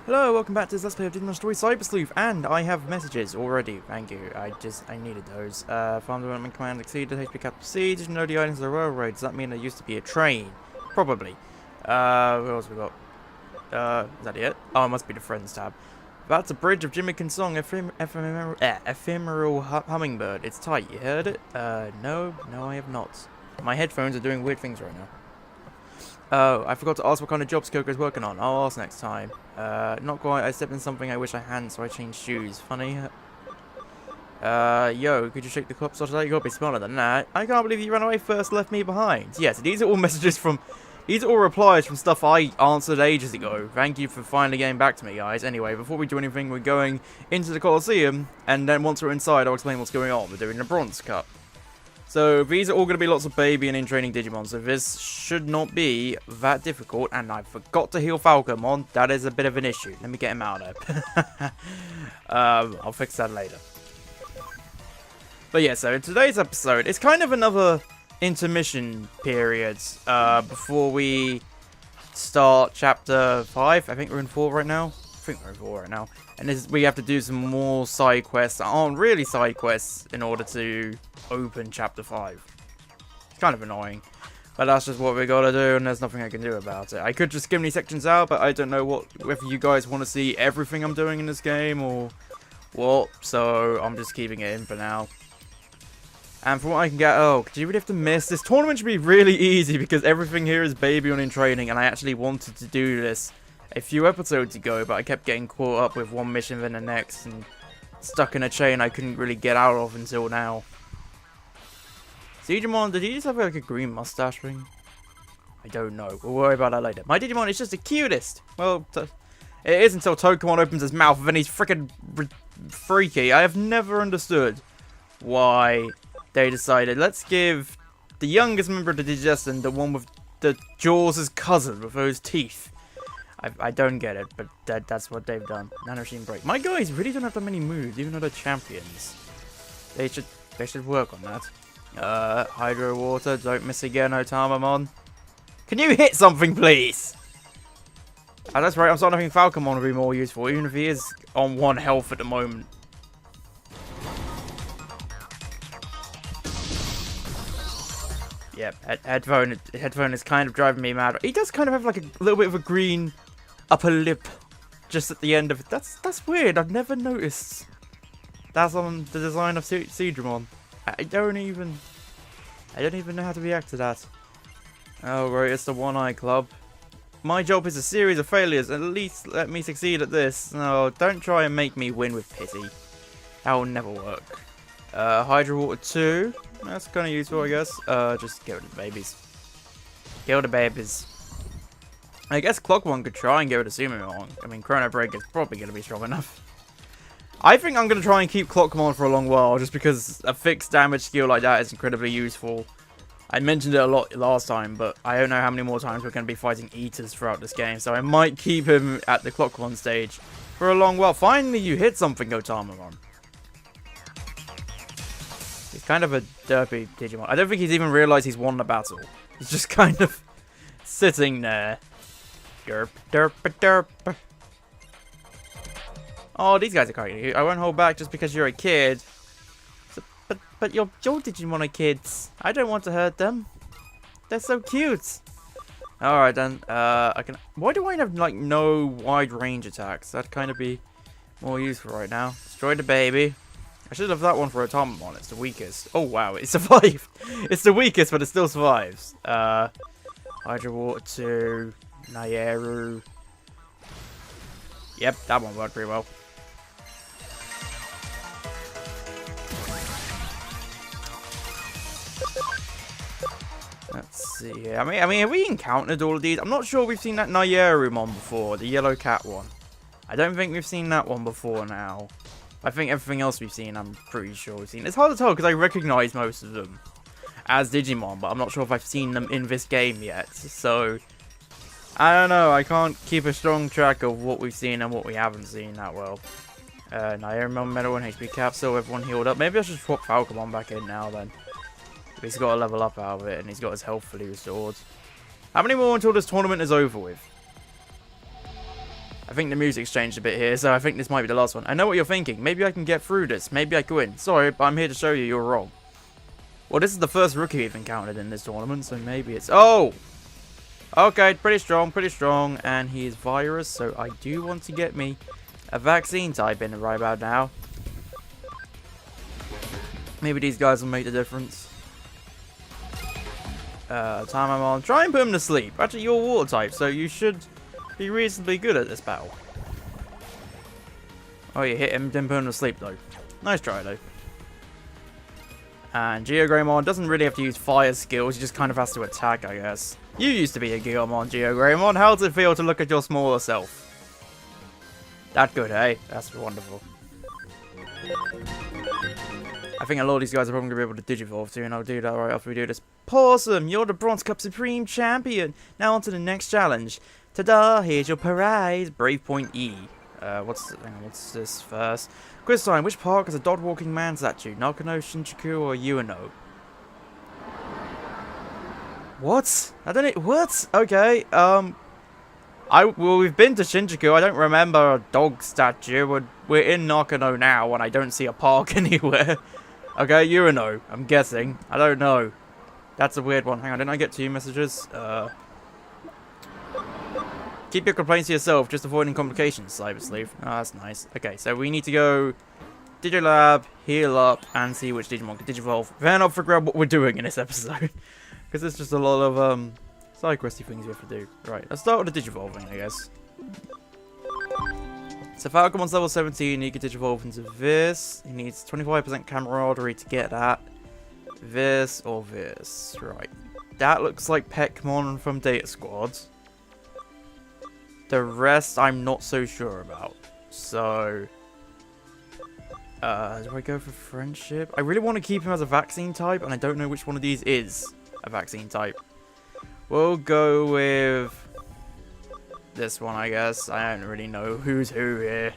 Hello, welcome back to this Let's Play of Digimon Story Cyber Sleuth, and I have messages already, thank you. I needed those. Farm development command exceeded, HP cap C, did you know the items are railroad? Does that mean there used to be a train? Probably. What else we got? Is that it? Oh, it must be the Friends tab. That's a bridge of Jimmy Song, ephemeral hummingbird. It's tight, you heard it? No, I have not. My headphones are doing weird things right now. Oh, I forgot to ask what kind of jobs Coco's working on. I'll ask next time. Not quite. I stepped in something I wish I hadn't, so I changed shoes. Funny. Yo, could you shake the cup such that you gotta be smarter than that? I can't believe you ran away first, left me behind. Yes, these are all messages from... These are all replies from stuff I answered ages ago. Thank you for finally getting back to me, guys. Anyway, before we do anything, we're going into the Colosseum, and then once we're inside, I'll explain what's going on. We're doing a Bronze Cup. So these are all going to be lots of baby and in-training Digimon, so this should not be that difficult. And I forgot to heal Falcomon. That is a bit of an issue. Let me get him out of there. I'll fix that later. But yeah, so in today's episode, it's kind of another intermission period before we start Chapter 5. I think we're in 4 right now. And we have to do some more side quests that aren't really side quests in order to open Chapter 5. It's kind of annoying. But that's just what we gotta do, and there's nothing I can do about it. I could just skim these sections out, but I don't know whether you guys want to see everything I'm doing in this game or what. So I'm just keeping it in for now. And from what I can get, oh, do you really have to miss? This tournament should be really easy because everything here is baby on in training, and I actually wanted to do this a few episodes ago, but I kept getting caught up with one mission then the next and stuck in a chain I couldn't really get out of until now. Digimon, did he just have like a green mustache thing? I don't know. We'll worry about that later. My Digimon is just the cutest. Well, it is until Tokamon opens his mouth and then he's freaking freaky. I have never understood why they decided, let's give the youngest member of the Digestion the one with the Jaws' cousin with those teeth. I don't get it, but that's what they've done. Nanomachine break. My guys really don't have that many moves, even though they're champions. They should work on that. Hydro Water, don't miss again, Otamamon. Can you hit something, please? That's right, I'm starting to think Falcomon would be more useful, even if he is on 1 health at the moment. Yep, headphone is kind of driving me mad. He does kind of have like a little bit of a green upper lip just at the end of it. That's weird. I've never noticed. That's on the design of Seedramon. I don't even know how to react to that. Oh right, it's the One Eye Club. My job is a series of failures. At least let me succeed at this. No, don't try and make me win with pity. That will never work. Hydro Water 2. That's kind of useful, I guess. Just get rid of the babies. Kill the babies. I guess Clockmon could try and get rid of Sumimon. I mean, Chrono Break is probably going to be strong enough. I think I'm going to try and keep Clockmon for a long while, just because a fixed damage skill like that is incredibly useful. I mentioned it a lot last time, but I don't know how many more times we're going to be fighting Eaters throughout this game, so I might keep him at the Clockmon stage for a long while. Finally, you hit something, Otamamon. He's kind of a derpy Digimon. I don't think he's even realised he's won the battle. He's just kind of sitting there. Derp, derp, derp. Oh, these guys are quite cute. I won't hold back just because you're a kid. So, but your Digimon are kids. I don't want to hurt them. They're so cute. Alright then. I can. Why do I have like no wide range attacks? That'd kind of be more useful right now. Destroy the baby. I should have that one for Otamamon. It's the weakest. Oh wow, it survived. It's the weakest, but it still survives. Hydro Water 2, Nyeru. Yep, that one worked pretty well. Let's see here. I mean, have we encountered all of these? I'm not sure we've seen that Nyerumon before, the yellow cat one. I don't think we've seen that one before now. I think everything else we've seen, I'm pretty sure we've seen. It's hard to tell because I recognize most of them as Digimon, but I'm not sure if I've seen them in this game yet. So, I don't know. I can't keep a strong track of what we've seen and what we haven't seen that well. Nyerumon Metal and HP Capsule, everyone healed up. Maybe I should swap Falcomon back in now then. He's got to level up out of it and he's got his health fully restored. How many more until this tournament is over with? I think the music's changed a bit here, so I think this might be the last one. I know what you're thinking. Maybe I can get through this. Maybe I can win. Sorry, but I'm here to show you you're wrong. Well, this is the first rookie we've encountered in this tournament, so maybe it's... Oh! Okay, pretty strong, and he is virus, so I do want to get me a vaccine type in right about now. Maybe these guys will make the difference. Time I'm on. Try and put him to sleep. Actually, you're water type, so you should be reasonably good at this battle. Oh, you hit him, didn't put him to sleep, though. Nice try, though. And Geogreymon doesn't really have to use fire skills, he just kind of has to attack, I guess. You used to be a Geogreymon. How does it feel to look at your smaller self? That good, eh? That's wonderful. I think a lot of these guys are probably going to be able to Digivolve too, and I'll do that right after we do this. Awesome! You're the Bronze Cup Supreme Champion! Now on to the next challenge. Ta-da! Here's your prize! Brave Point E. What's this first? Quiz time. Which park has a dog-walking man statue? Nakano, Shinjuku, or Ueno? What? I don't know. What? Okay. Well, we've been to Shinjuku. I don't remember a dog statue. We're in Nakano now, and I don't see a park anywhere. Okay, Ueno. I'm guessing. I don't know. That's a weird one. Hang on. Didn't I get 2 messages? Keep your complaints to yourself, just avoiding complications, Cyber Sleuth. Oh, that's nice. Okay, so we need to go Digilab, heal up, and see which Digimon can Digivolve. Then I'll figure out what we're doing in this episode. Because there's just a lot of side questy things we have to do. Right, let's start with the Digivolving, I guess. So Falcon's level 17, he can Digivolve into this. He needs 25% camaraderie to get that. This or this. Right. That looks like Pekmon from Data Squad. The rest, I'm not so sure about. So, do I go for friendship? I really want to keep him as a vaccine type, and I don't know which one of these is a vaccine type. We'll go with this one, I guess. I don't really know who's who here.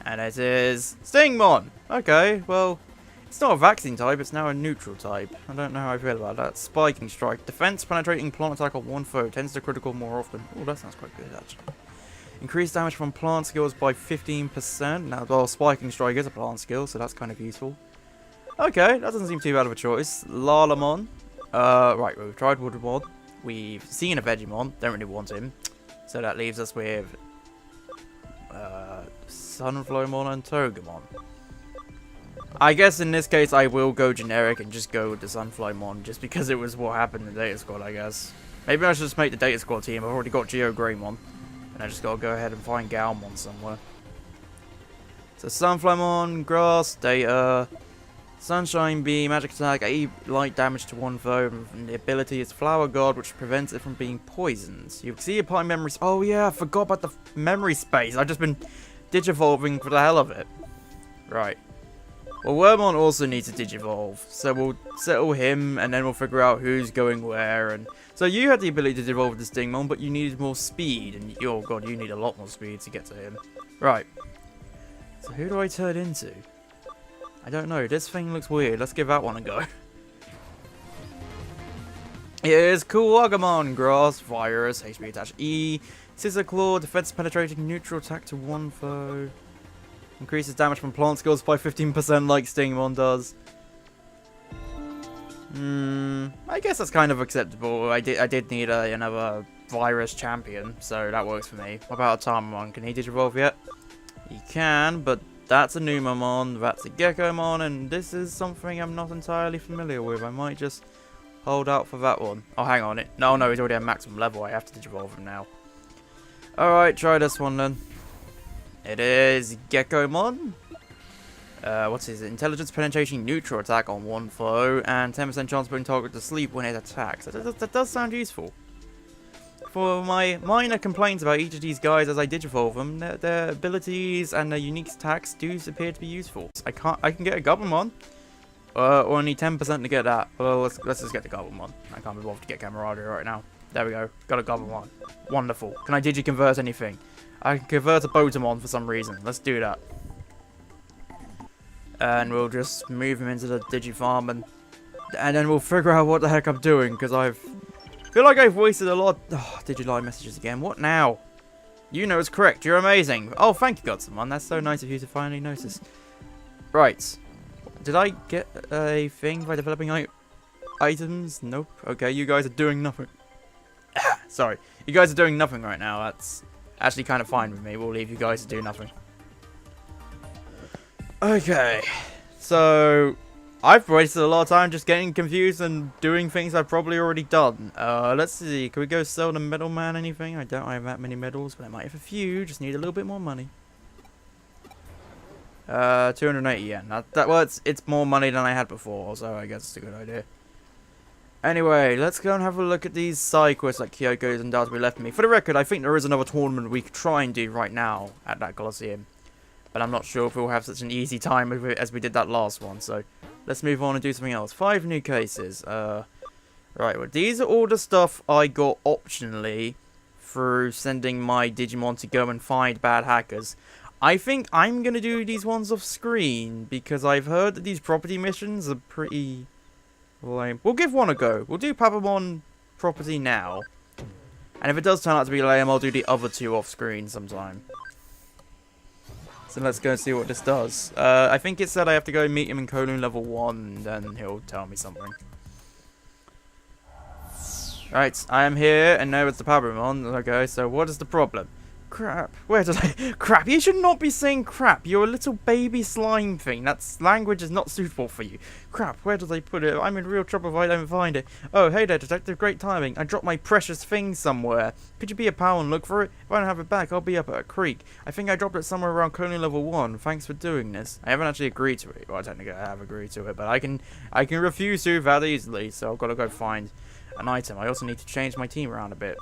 And it is Stingmon. Okay, well, it's not a vaccine type, it's now a neutral type. I don't know how I feel about that. Spiking Strike. Defense penetrating plant attack on one foe. Tends to critical more often. Oh, that sounds quite good, actually. Increased damage from plant skills by 15%. Now, well, Spiking Strike is a plant skill, so that's kind of useful. Okay, that doesn't seem too bad of a choice. Lalamon. Right, well, we've tried Woodmon. We've seen a Vegemon. Don't really want him. So that leaves us with Sunflowmon and Togemon. I guess in this case I will go generic and just go with the Sunflowmon, just because it was what happened in the Data Squad, I guess. Maybe I should just make the Data Squad team. I've already got Geogreymon. And I just gotta go ahead and find Galmon somewhere. So Sunflowmon, Grass, Data, Sunshine Beam, Magic Attack, 8 light damage to one foe, and the ability is Flower God, which prevents it from being poisoned. You can see apply memories. Oh yeah, I forgot about the memory space. I've just been Digivolving for the hell of it. Right. Well, Wormon also needs to Digivolve, so we'll settle him, and then we'll figure out who's going where. And so you had the ability to Digivolve with the Stingmon, but you needed more speed, and oh god, you need a lot more speed to get to him. Right. So who do I turn into? I don't know. This thing looks weird. Let's give that one a go. Here's Kuwagamon, Grass, Virus, HP attached E, Scissor Claw, defense penetrating, neutral attack to one foe. Increases damage from plant skills by 15% like Stingmon does. I guess that's kind of acceptable. I did need another virus champion, so that works for me. What about a Tarmamon? Can he Digivolve yet? He can, but that's a Numamon, that's a Geckomon, and this is something I'm not entirely familiar with. I might just hold out for that one. Oh, hang on. No, he's already at maximum level. I have to Digivolve him now. Alright, try this one then. It is Geckomon. What's his intelligence penetration neutral attack on one foe and 10% chance of putting target to sleep when it attacks. That does sound useful. For my minor complaints about each of these guys as I Digivolve them, their abilities and their unique attacks do appear to be useful. I can get a Gobblemon. Or only 10% to get that. Well, let's just get the Gobblemon. I can't be bothered to get camaraderie right now. There we go. Got a Gobblemon. Wonderful. Can I Digiconvert anything? I can convert a Botamon for some reason. Let's do that. And we'll just move him into the Digifarm and then we'll figure out what the heck I'm doing, because I've Feel like I've wasted a lot. Oh, Digimon messages again. What now? You know it's correct. You're amazing. Oh, thank you, Godsomeone. That's so nice of you to finally notice. Right. Did I get a thing by developing items? Nope. Okay, you guys are doing nothing. Sorry. You guys are doing nothing right now. That's actually kind of fine with me. We'll leave you guys to do nothing. Okay. So, I've wasted a lot of time just getting confused and doing things I've probably already done. Let's see. Can we go sell the middleman anything? I don't have that many medals, but I might have a few. Just need a little bit more money. 280 yen. Well, it's more money than I had before, so I guess it's a good idea. Anyway, let's go and have a look at these side quests like Kyoko's and Darts we left me. For the record, I think there is another tournament we could try and do right now at that Colosseum. But I'm not sure if we'll have such an easy time with it as we did that last one, so let's move on and do something else. 5 new cases. Right, well, these are all the stuff I got optionally through sending my Digimon to go and find bad hackers. I think I'm going to do these ones off screen because I've heard that these property missions are pretty lame. We'll give one a go. We'll do Papamon property now. And if it does turn out to be lame, I'll do the other 2 off screen sometime. So let's go and see what this does. I think it said I have to go meet him in Kowloon level 1, then he'll tell me something. Right, I am here, and now it's the Papamon. Okay, so what is the problem? Crap. Where did I... Crap. You should not be saying crap. You're a little baby slime thing. That language is not suitable for you. Crap. Where did I put it? I'm in real trouble if I don't find it. Oh, hey there, detective. Great timing. I dropped my precious thing somewhere. Could you be a pal and look for it? If I don't have it back, I'll be up at a creek. I think I dropped it somewhere around Kowloon level 1. Thanks for doing this. I haven't actually agreed to it. Well, technically I have agreed to it, but I can refuse to that easily, so I've got to go find an item. I also need to change my team around a bit.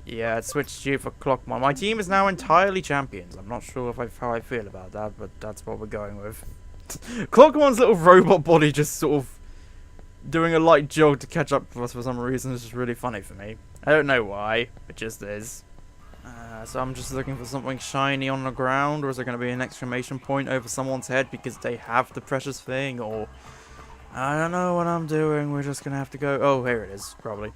Yeah, it switched you for Clockmon. My team is now entirely champions. I'm not sure how I feel about that, but that's what we're going with. Clockmon's little robot body just sort of doing a light jog to catch up with us for some reason. It's just really funny for me. I don't know why. It just is. So I'm just looking for something shiny on the ground, or is there going to be an exclamation point over someone's head because they have the precious thing, or... I don't know what I'm doing. We're just going to have to go... Oh, here it is, probably.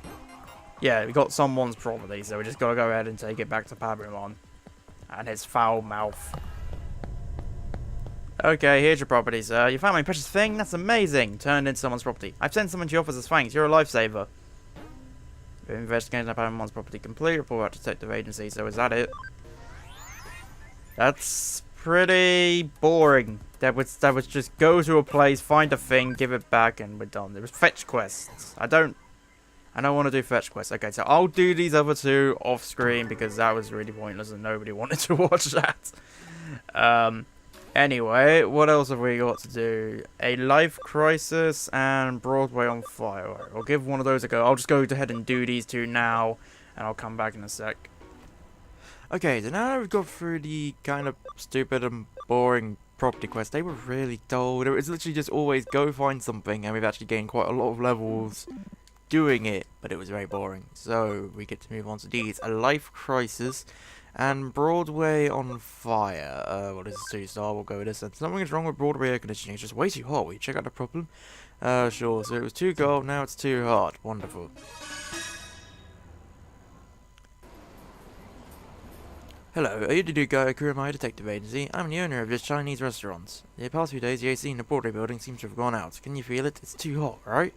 Yeah, we got someone's property, so we just gotta go ahead and take it back to Papamon. And his foul mouth. Okay, here's your property, sir. You found my precious thing? That's amazing. Turned into someone's property. I've sent someone to your office as thanks. You're a lifesaver. Investigating Papamon's property complete. Report out to detective agency. So is that it? That's pretty boring. That was just go to a place, find a thing, give it back, and we're done. It was fetch quests. I don't want to do fetch quests. Okay, so I'll do these other 2 off screen because that was really pointless and nobody wanted to watch that. Anyway, what else have we got to do? A life crisis and Broadway on fire. Right, I'll give one of those a go. I'll just go ahead and do these 2 now, and I'll come back in a sec. Okay, so now that we've got through the kind of stupid and boring property quests, they were really dull. It was literally just always go find something, and we've actually gained quite a lot of levels doing it, but it was very boring. So we get to move on to these: a life crisis and Broadway on fire. Well, this is 2-star. We'll go with this. And something is wrong with Broadway air conditioning. It's just way too hot. Will you check out the problem? Sure. So it was too cold. Now it's too hot. Wonderful. Hello, are you the new guy at Kurumai Detective Agency? I'm the owner of this Chinese restaurant. The past few days, the AC in the Broadway building seems to have gone out. Can you feel it? It's too hot, right?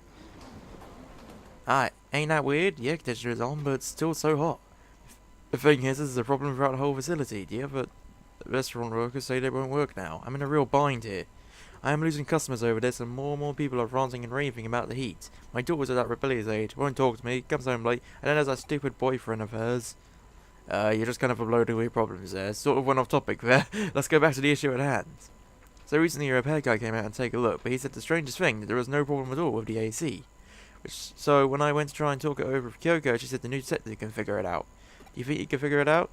Ain't that weird? The air conditioner is on, but it's still so hot. The thing is, this is a problem throughout the whole facility. The other restaurant workers say they won't work now. I'm in a real bind here. I am losing customers over this, and more people are ranting and raving about the heat. My daughter's at that rebellious age, won't talk to me, comes home late, and then has that stupid boyfriend of hers. You're just kind of uploading all your problems there. Sort of went off topic there. Let's go back to the issue at hand. So recently a repair guy came out and take a look, but he said the strangest thing, that there was no problem at all with the AC. So when I went to try and talk it over with Kyoko, she said the new detective can figure it out. Do you think you can figure it out?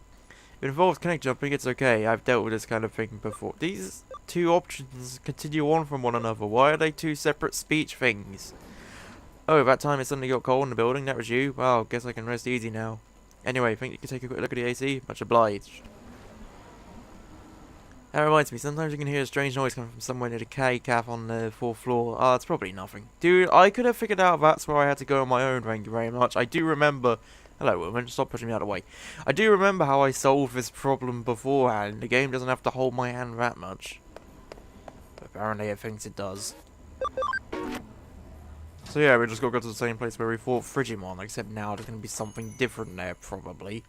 If it involves connect jumping, it's okay. I've dealt with this kind of thing before. These 2 options continue on from one another. Why are they 2 separate speech things? Oh, that time it suddenly got cold in the building. That was you? Well, guess I can rest easy now. Anyway, think you can take a quick look at the AC? Much obliged. That reminds me, sometimes you can hear a strange noise coming from somewhere near the K-cap on the 4th floor. Oh, it's probably nothing. Dude, I could have figured out that's where I had to go on my own, thank you very much. I do remember... Hello, woman, stop pushing me out of the way. I do remember how I solved this problem beforehand. The game doesn't have to hold my hand that much. But apparently it thinks it does. So yeah, we just got to go to the same place where we fought Frigimon, except now there's going to be something different there, probably.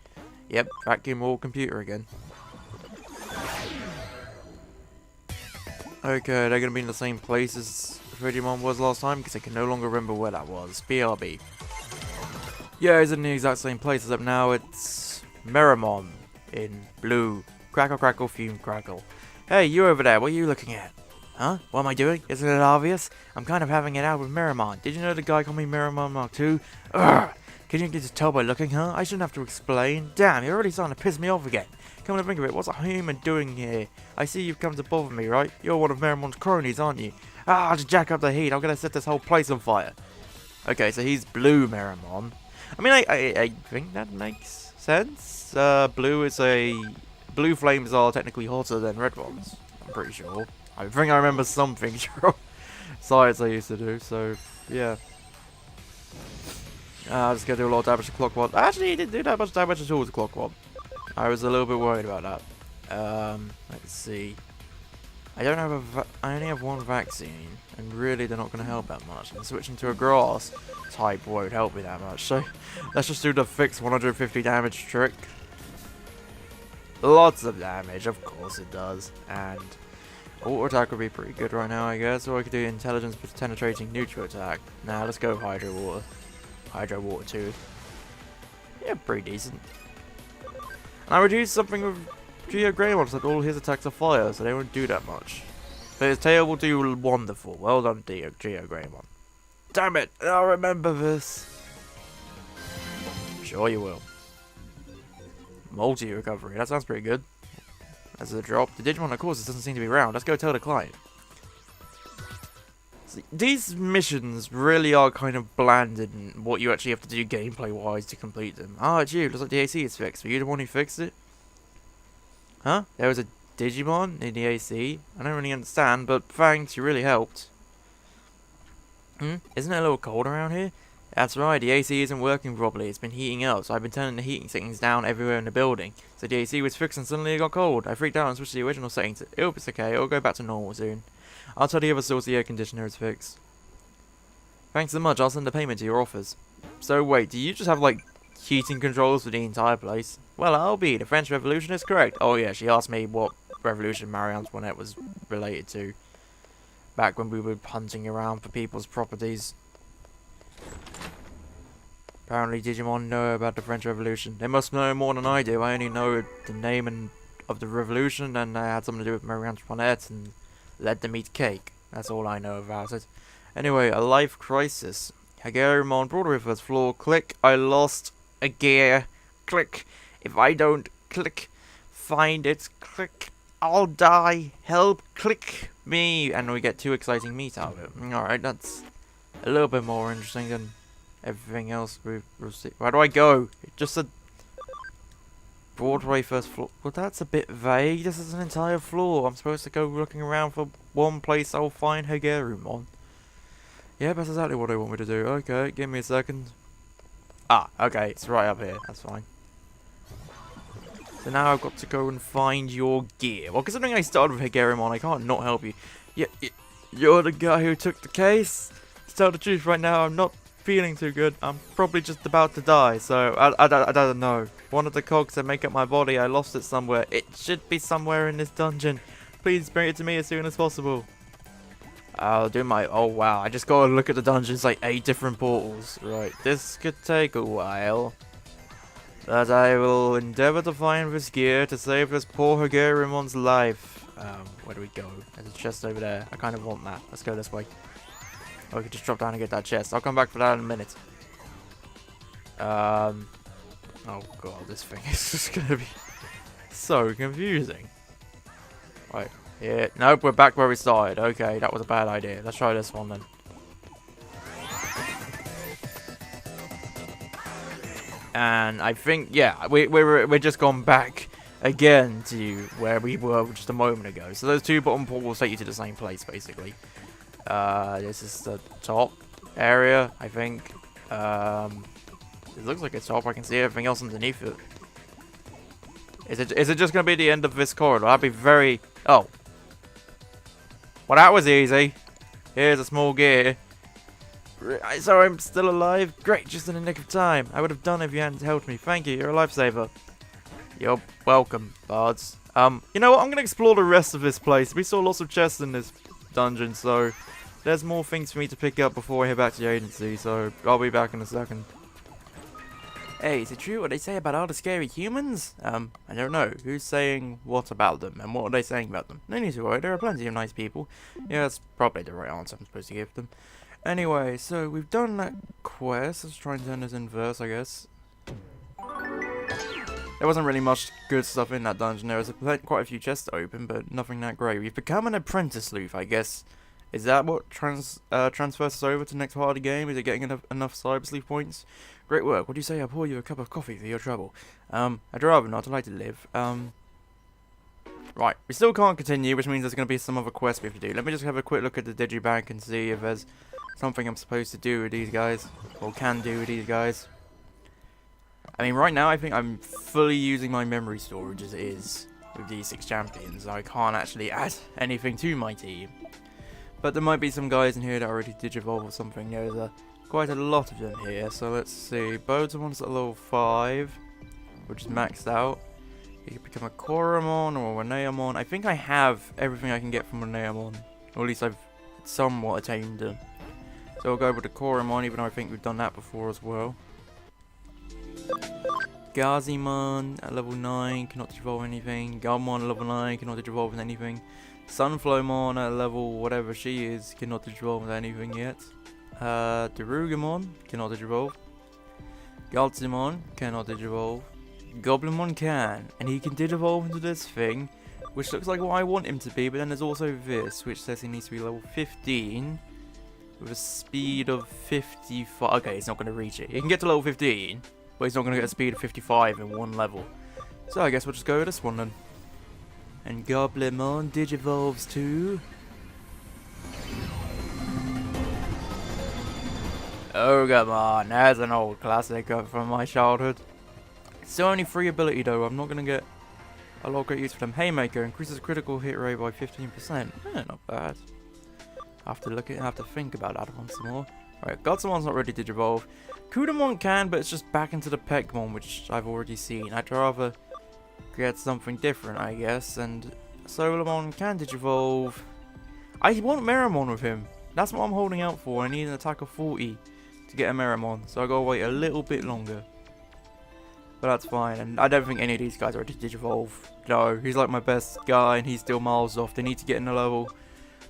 Yep, vacuum wall computer again. Okay, they're going to be in the same place as Digimon was last time, because I can no longer remember where that was. BRB. Yeah, it's in the exact same place, except now it's Meramon in blue. Crackle, crackle, fume, crackle. Hey, you over there, what are you looking at? Huh? What am I doing? Isn't it obvious? I'm kind of having it out with Meramon. Did you know the guy called me Meramon Mark II? Urgh! Can you just tell by looking, huh? I shouldn't have to explain. Damn, you're already starting to piss me off again. Come to think of it, what's a human doing here? I see you've come to bother me, right? You're one of Meramon's cronies, aren't you? Ah, to jack up the heat, I'm gonna set this whole place on fire. Okay, so he's blue Meramon. I mean, I think that makes sense. Blue flames are technically hotter than red ones. I'm pretty sure. I think I remember something from science I used to do, so yeah. I just gonna do a lot of damage to Clockwad. Actually, he didn't do that much damage at all to Clockwad. I was a little bit worried about that. Let's see. I only have one vaccine, and really they're not going to help that much. And switching to a grass type won't help me that much. So let's just do the fixed 150 damage trick. Lots of damage, of course it does. And auto attack would be pretty good right now, I guess. Or I could do intelligence penetrating neutral attack. Now let's go Hydro Water. Hydro Water 2. Yeah, pretty decent. And I reduced something with Geo Greymon, so that all his attacks are fire, so they won't do that much. But his tail will do wonderful. Well done, Geo Greymon. Damn it! I'll remember this. Sure you will. Multi-recovery. That sounds pretty good. That's a drop. The Digimon, of course, it doesn't seem to be around. Let's go tell the client. See, these missions really are kind of bland in what you actually have to do gameplay-wise to complete them. Ah, it's you. Looks like the AC is fixed. Were you the one who fixed it? Huh? There was a Digimon in the AC? I don't really understand, but thanks, you really helped. Isn't it a little cold around here? That's right, the AC isn't working properly. It's been heating up, so I've been turning the heating settings down everywhere in the building. So the AC was fixed and suddenly it got cold. I freaked out and switched to the original settings. It's okay, it'll go back to normal soon. I'll tell the other stores the air conditioner is fixed. Thanks so much, I'll send the payment to your offers. So wait, do you just have like heating controls for the entire place? Well, I'll be. The French Revolution is correct. Oh yeah, she asked me what revolution Marie Antoinette was related to. Back when we were hunting around for people's properties. Apparently Digimon know about the French Revolution. They must know more than I do. I only know the name of the revolution, and I had something to do with Marie Antoinette and led them eat cake. That's all I know about it. Anyway, a life crisis. Hagerumon, Broadway first floor. Click. I lost a gear. Click. If I don't click, find it. Click. I'll die. Help. Click me. And we get 2 exciting meat out of it. Alright, that's a little bit more interesting than everything else we've received. Where do I go? It just said Broadway first floor. Well, that's a bit vague. This is an entire floor. I'm supposed to go looking around for one place I'll find Hagerumon. Yeah, that's exactly what they want me to do. Okay, give me a second. Ah, okay, it's right up here. That's fine. So now I've got to go and find your gear. Well, considering I started with Hagerumon, I can't not help you. Yeah, you're the guy who took the case? To tell the truth right now, I'm not feeling too good. I'm probably just about to die, so I don't know. One of the cogs that make up my body, I lost it somewhere. It should be somewhere in this dungeon. Please bring it to me as soon as possible. I'll do my... Oh, wow. I just gotta look at the dungeons, like 8 different portals. Right, this could take a while. But I will endeavor to find this gear to save this poor Hagerumon's life. Where do we go? There's a chest over there. I kind of want that. Let's go this way. Or we could just drop down and get that chest. I'll come back for that in a minute. Oh god, this thing is just gonna be so confusing. Right, here. Nope, we're back where we started. Okay, that was a bad idea. Let's try this one then. And I think, yeah, we're just gone back again to where we were just a moment ago. So those two bottom portals take you to the same place, basically. This is the top area, I think. It looks like it's top. I can see everything else underneath it. Is it just going to be the end of this corridor? That'd be very... Oh. Well, that was easy. Here's a small gear. So I'm still alive? Great, just in the nick of time. I would have done it if you hadn't helped me. Thank you, you're a lifesaver. You're welcome, bards. You know what? I'm going to explore the rest of this place. We saw lots of chests in this dungeon, so... There's more things for me to pick up before I head back to the agency, so I'll be back in a second. Hey, is it true what they say about all the scary humans? I don't know. Who's saying what about them, and what are they saying about them? No need to worry, there are plenty of nice people. Yeah, that's probably the right answer I'm supposed to give them. Anyway, so we've done that quest. Let's try and turn this in verse, I guess. There wasn't really much good stuff in that dungeon. There was quite a few chests to open, but nothing that great. We've become an apprentice sleuth, I guess. Is that what transfers us over to the next part of the game? Is it getting enough Cyber Sleuth points? Great work. What do you say I pour you a cup of coffee for your trouble? I'd rather not. I'd like to live. Right. We still can't continue, which means there's going to be some other quests we have to do. Let me just have a quick look at the Digibank and see if there's something I'm supposed to do with these guys. Or can do with these guys. I mean, right now I think I'm fully using my memory storage as it is with these 6 champions. I can't actually add anything to my team. But there might be some guys in here that already Digivolve or something. There's quite a lot of them here. So let's see. Bodemon's at level 5, which is maxed out. You can become a Koromon or a Neomon. I think I have everything I can get from a Neomon. Or at least I've somewhat attained them. So I'll go with the Koromon, even though I think we've done that before as well. Gazimon at level 9 cannot Digivolve anything. Galmon at level 9 cannot Digivolve anything. Sunflowmon at level whatever she is cannot Digivolve anything yet. Darugamon cannot Digivolve. Galtzimon cannot Digivolve. Goblinmon can, and he can Digivolve into this thing, which looks like what I want him to be, but then there's also this, which says he needs to be level 15, with a speed of 55. Okay, he's not going to reach it. He can get to level 15, but he's not going to get a speed of 55 in one level. So I guess we'll just go with this one then. And Goblinmon Digivolves too. Oh, come on. That's an old classic from my childhood. It's only free ability though. I'm not going to get a lot of great use for them. Haymaker increases critical hit rate by 15%. Not bad. I have to think about that one some more. Alright, Godsamon's not ready to Digivolve. Kudamon can, but it's just back into the Pegmon, which I've already seen. I'd rather get something different, I guess. And Solarmon can Digivolve. I want Meramon with him. That's what I'm holding out for. I need an attack of 40 to get a Meramon, so I gotta wait a little bit longer. But that's fine, and I don't think any of these guys are ready to Digivolve. No, he's like my best guy, and he's still miles off. They need to get in the level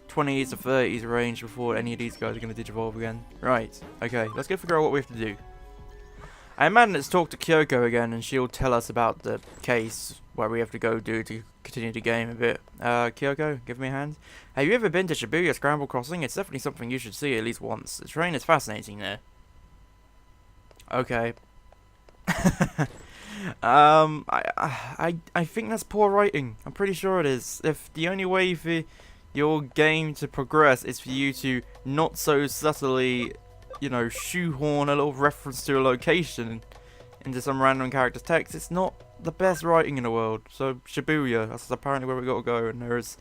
20s to 30s range before any of these guys are going to Digivolve again. Right, okay, let's go figure out what we have to do. I imagine let's talk to Kyoko again, and she'll tell us about the case where we have to go do to continue the game a bit. Kyoko, give me a hand. Have you ever been to Shibuya Scramble Crossing? It's definitely something you should see at least once. The train is fascinating there. Okay. I think that's poor writing. I'm pretty sure it is. If the only way for your game to progress is for you to not so subtly, you know, shoehorn a little reference to a location into some random character's text, it's not the best writing in the world. So Shibuya, that's apparently where we got to go, and there is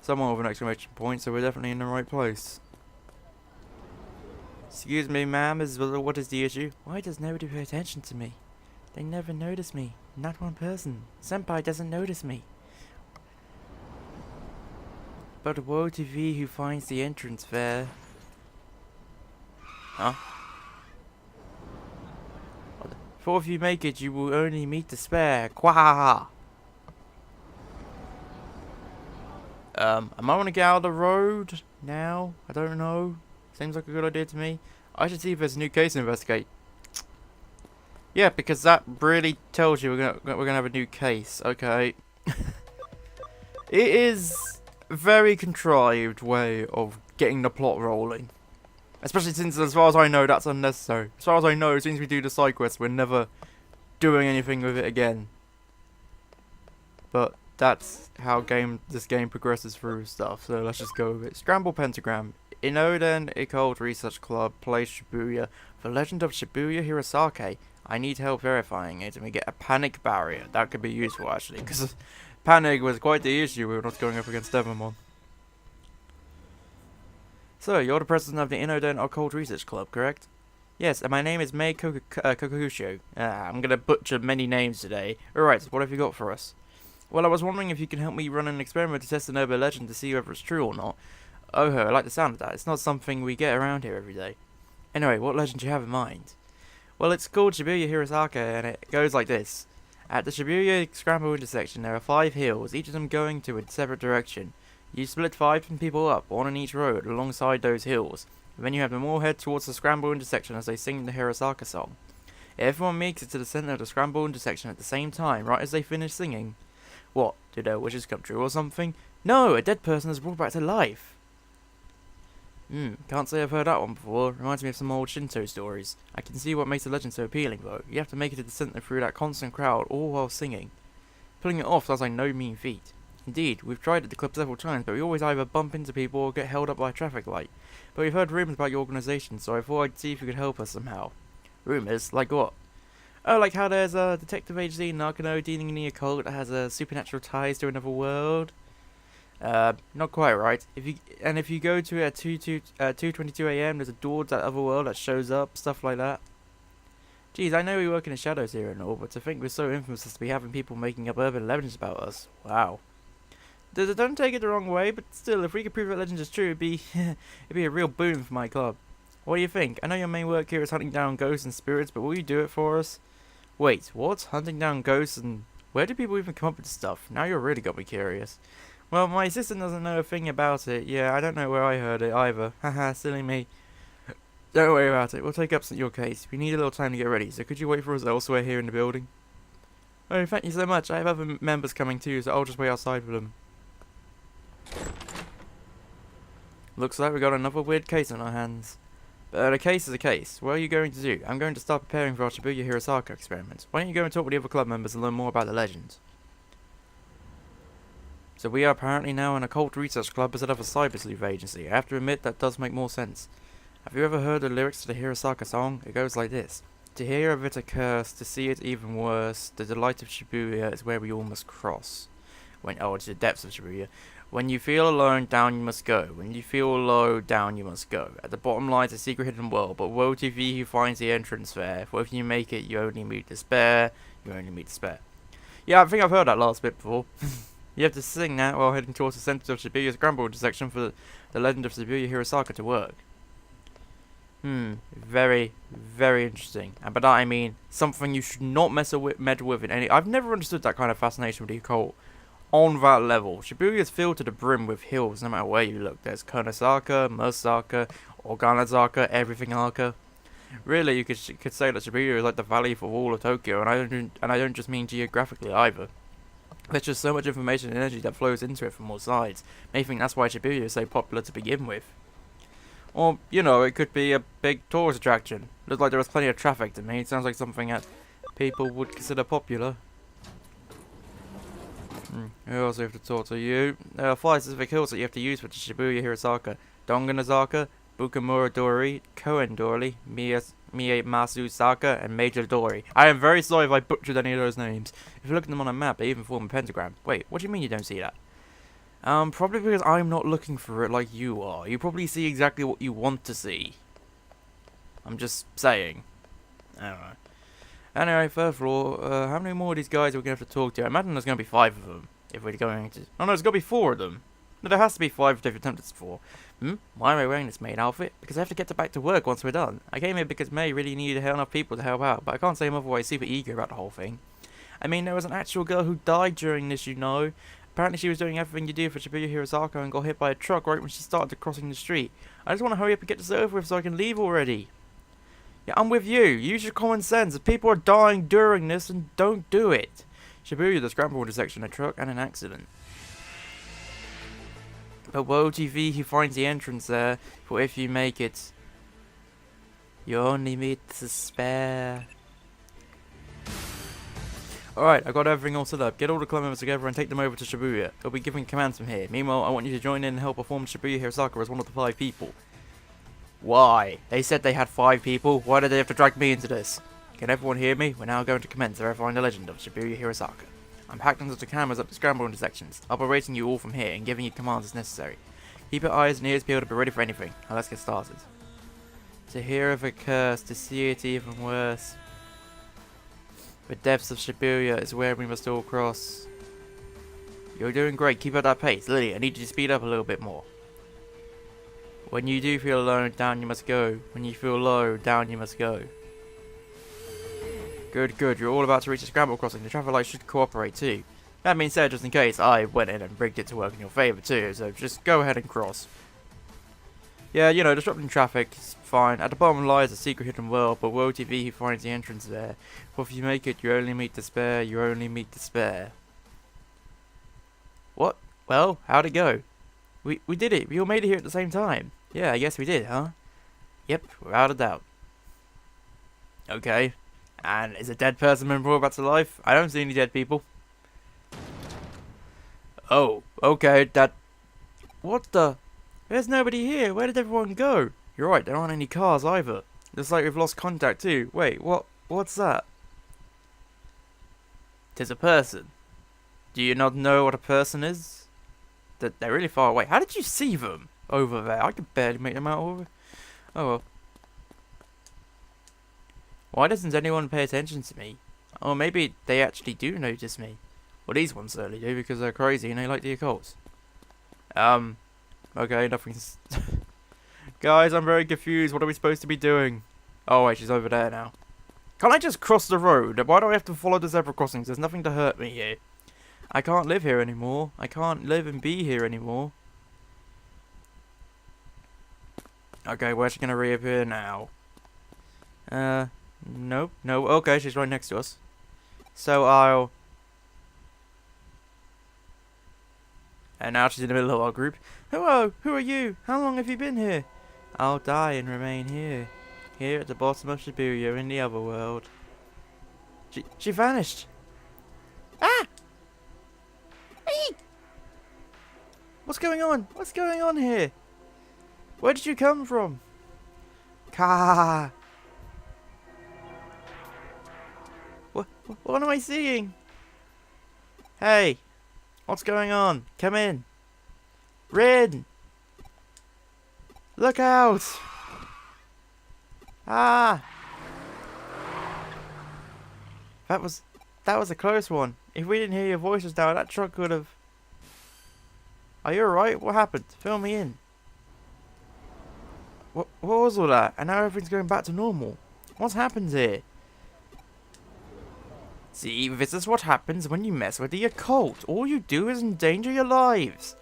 someone with an exclamation point, so we're definitely in the right place. Excuse me, ma'am, what is the issue? Why does nobody pay attention to me? They never notice me. Not one person. Senpai doesn't notice me. But woe to thee who finds the entrance fair. Huh? For if you make it, you will only meet despair. Quah! I might want to get out of the road now. I don't know. Seems like a good idea to me. I should see if there's a new case to investigate. Yeah, because that really tells you we're gonna have a new case. Okay. It is a very contrived way of getting the plot rolling. Especially since, as far as I know, that's unnecessary. As far as I know, as soon as we do the side quest, we're never doing anything with it again. but that's how this game progresses through stuff, so let's just go with it. Scramble Pentagram. Inoden Occult Research Club plays Shibuya. The Legend of Shibuya Hirosake. I need help verifying it, and we get a panic barrier. That could be useful, actually, because panic was quite the issue we were not going up against Devamon. So, you're the president of the Inoden Occult Research Club, correct? Yes, and my name is Mei Kokusho. I'm gonna butcher many names today. Alright, what have you got for us? Well, I was wondering if you can help me run an experiment to test an urban legend to see whether it's true or not. Oh, I like the sound of that. It's not something we get around here every day. Anyway, what legend do you have in mind? Well, it's called Shibuya Hirosake, and it goes like this. At the Shibuya Scramble intersection, there are 5 hills, each of them going to a separate direction. You split 5 people up, one on each road, alongside those hills. And then you have them all head towards the Scramble intersection as they sing the Hirosaka song. Everyone makes it to the center of the Scramble intersection at the same time, right as they finish singing. What? Did their wishes come true or something? No, a dead person is brought back to life. Can't say I've heard that one before. Reminds me of some old Shinto stories. I can see what makes the legend so appealing, though. You have to make it to the center through that constant crowd, all while singing. Pulling it off sounds like no mean feat. Indeed, we've tried at the club several times, but we always either bump into people or get held up by a traffic light. But we've heard rumours about your organisation, so I thought I'd see if you could help us somehow. Rumours? Like what? Oh, like how there's a detective agency in Nakano dealing in the occult that has supernatural ties to another world? Not quite right. If you go to it at 2:22 a.m., there's a door to that other world that shows up, stuff like that. Geez, I know we work in the shadows here and all, but to think we're so infamous as to be having people making up urban legends about us. Wow. Don't take it the wrong way, but still, if we could prove that legend is true, it'd be a real boon for my club. What do you think? I know your main work here is hunting down ghosts and spirits, but will you do it for us? Wait, what? Hunting down ghosts and where do people even come up with this stuff? Now you're really got me curious. Well, my assistant doesn't know a thing about it. Yeah, I don't know where I heard it either. Haha, silly me. Don't worry about it. We'll take up your case. We need a little time to get ready, so could you wait for us elsewhere here in the building? Oh, thank you so much. I have other members coming too, so I'll just wait outside for them. Looks like we got another weird case on our hands. But a case is a case. What are you going to do? I'm going to start preparing for our Shibuya Hirosaka experiment. Why don't you go and talk with the other club members and learn more about the legend? So we are apparently now an occult research club instead of a cyber sleuth agency. I have to admit that does make more sense. Have you ever heard the lyrics to the Hirosaka song? It goes like this. To hear of it a curse, to see it even worse, the delight of Shibuya is where we all must cross. It's the depths of Shibuya. When you feel alone, down you must go. When you feel low, down you must go. At the bottom lies a secret hidden world, but woe to thee who finds the entrance there. For if you make it, you only meet despair. You only meet despair. Yeah, I think I've heard that last bit before. You have to sing that while heading towards the center of Shibuya's Scramble intersection for the legend of Shibuya Hirosaka to work. Very, very interesting. And by that I mean something you should not meddle with in any... I've never understood that kind of fascination with the occult on that level. Shibuya is filled to the brim with hills no matter where you look. There's Konosaka, Musaka, Oganazaka, everything Aka. Really, you could say that Shibuya is like the valley for all of Tokyo, and I don't just mean geographically either. There's just so much information and energy that flows into it from all sides. Maybe think that's why Shibuya is so popular to begin with. Or, you know, it could be a big tourist attraction. Looks like there was plenty of traffic to me. It sounds like something that people would consider popular. Who else do we have to talk to? You. There are 5 specific hills that you have to use for the Shibuya Hirosaka. Donganazaka, Bukamura Dori, Koen Dori, Miyamasu Saka, and Major Dori. I am very sorry if I butchered any of those names. If you look at them on a map, they even form a pentagram. Wait, what do you mean you don't see that? Probably because I'm not looking for it like you are. You probably see exactly what you want to see. I'm just saying. I don't know. Anyway, first of all, how many more of these guys are we going to have to talk to? I imagine there's going to be 5 of them. If we're going to... Oh no, there's got to be 4 of them. No, there has to be 5 if they've attempted 4. Why am I wearing this maid outfit? Because I have to get back to work once we're done. I came here because May really needed enough people to help out, but I can't say I'm otherwise super eager about the whole thing. I mean, there was an actual girl who died during this, you know. Apparently she was doing everything you do for Shibuya Hirosaka and got hit by a truck right when she started crossing the street. I just want to hurry up and get this over with so I can leave already. Yeah, I'm with you. Use your common sense. If people are dying during this, then don't do it. Shibuya, the Scramble intersection, a truck and an accident. But woe to thee who finds the entrance there, for if you make it, you only meet despair. Alright, I got everything all set up. Get all the club members together and take them over to Shibuya. They'll be giving commands from here. Meanwhile, I want you to join in and help perform Shibuya Hirosaka as one of the 5 people. Why? They said they had 5 people. Why did they have to drag me into this? Can everyone hear me? We're now going to commence verifying the legend of Shibuya Hirosaka. I'm hacked onto the cameras up the scramble intersections, operating you all from here and giving you commands as necessary. Keep your eyes and ears peeled to be ready for anything. Now let's get started. To hear of a curse, to see it even worse. The depths of Shibuya is where we must all cross. You're doing great, keep up that pace. Lily, I need you to speed up a little bit more. When you do feel alone, down you must go. When you feel low, down you must go. Good, good, you're all about to reach the scramble crossing. The traffic lights should cooperate too. That being said, just in case, I went in and rigged it to work in your favour too, so just go ahead and cross. Yeah, you know, disrupting traffic is fine. At the bottom lies a secret hidden world, but woe to thee who finds the entrance there. For if you make it, you only meet despair, you only meet despair. What? Well, how'd it go? We did it, we all made it here at the same time. Yeah, I guess we did, huh? Yep, without a doubt. Okay. And is a dead person been brought back to life? I don't see any dead people. Oh, okay, that... What the... There's nobody here. Where did everyone go? You're right, there aren't any cars either. Looks like we've lost contact too. Wait, what's that? 'Tis a person. Do you not know what a person is? They're really far away. How did you see them over there? I could barely make them out over. Oh well. Why doesn't anyone pay attention to me? Or maybe they actually do notice me. Well, these ones certainly do because they're crazy and they like the occult. Okay, nothing's... Guys, I'm very confused. What are we supposed to be doing? Oh, wait, she's over there now. Can't I just cross the road? Why do I have to follow the zebra crossings? There's nothing to hurt me here. I can't live here anymore. I can't live and be here anymore. Okay, where's she gonna reappear now? Nope. No. Okay, she's right next to us. So I'll... And now she's in the middle of our group. Hello, who are you? How long have you been here? I'll die and remain here. Here at the bottom of Shibuya in the other world. She vanished. Ah! Hey! What's going on? What's going on here? Where did you come from? Ka! What am I seeing? Hey! What's going on? Come in. Rin! Look out! Ah! That was a close one. If we didn't hear your voices now, that truck could have... Are you alright? What happened? Fill me in. What was all that? And now everything's going back to normal. What's happened here? See, this is what happens when you mess with the occult. All you do is endanger your lives.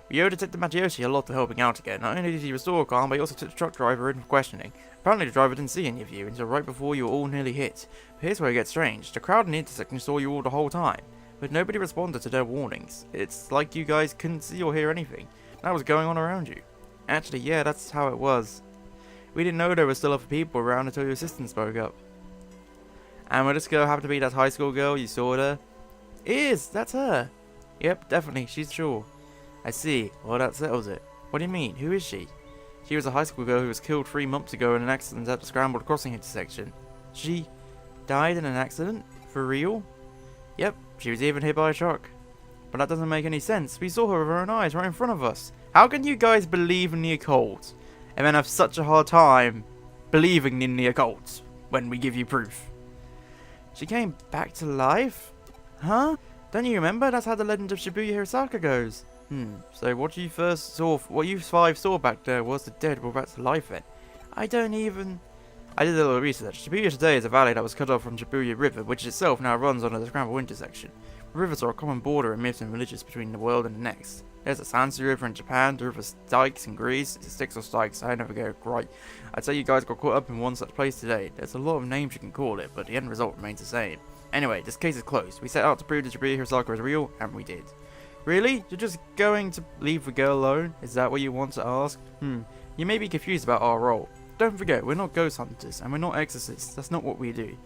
We owe Detective Matsuyoshi a lot for helping out again. Not only did he restore calm, but he also took the truck driver in for questioning. Apparently the driver didn't see any of you until right before you were all nearly hit. But here's where it gets strange. The crowd in the intersection saw you all the whole time, but nobody responded to their warnings. It's like you guys couldn't see or hear anything. That was going on around you. Actually, yeah, that's how it was. We didn't know there were still other people around until your assistant spoke up. And will this girl happen to be that high school girl you saw there? That's her. Yep, definitely, she's sure. I see, well that settles it. What do you mean, who is she? She was a high school girl who was killed 3 months ago in an accident at the scrambled crossing intersection. She died in an accident? For real? Yep, she was even hit by a truck. But that doesn't make any sense. We saw her with our own eyes right in front of us. How can you guys believe in the occult and then have such a hard time believing in the occult when we give you proof? She came back to life? Huh? Don't you remember? That's how the legend of Shibuya Hirosaka goes. So what you 5 saw back there was the dead brought back to life then? I did a little research. Shibuya today is a valley that was cut off from Shibuya River, which itself now runs under the scramble intersection. Rivers are a common border in myths and religions between the world and the next. There's a Sansu River in Japan, the River Styx in Greece. It's Styx or Styx, I never get it right. I'd say you guys got caught up in one such place today. There's a lot of names you can call it, but the end result remains the same. Anyway, this case is closed. We set out to prove that Shibuya Hirosaka is real, and we did. Really? You're just going to leave the girl alone? Is that what you want to ask? You may be confused about our role. Don't forget, we're not ghost hunters, and we're not exorcists. That's not what we do.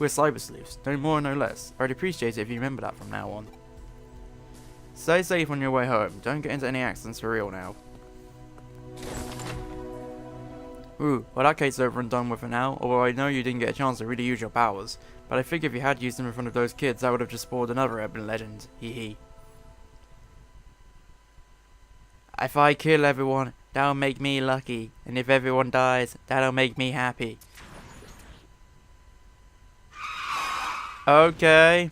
We're cyber sleuths, no more, no less. I'd appreciate it if you remember that from now on. Stay safe on your way home. Don't get into any accidents for real now. Ooh, well that case's over and done with for now, although I know you didn't get a chance to really use your powers. But I figure if you had used them in front of those kids, that would have just spawned another urban legend. Hee hee. If I kill everyone, that'll make me lucky. And if everyone dies, that'll make me happy. Okay.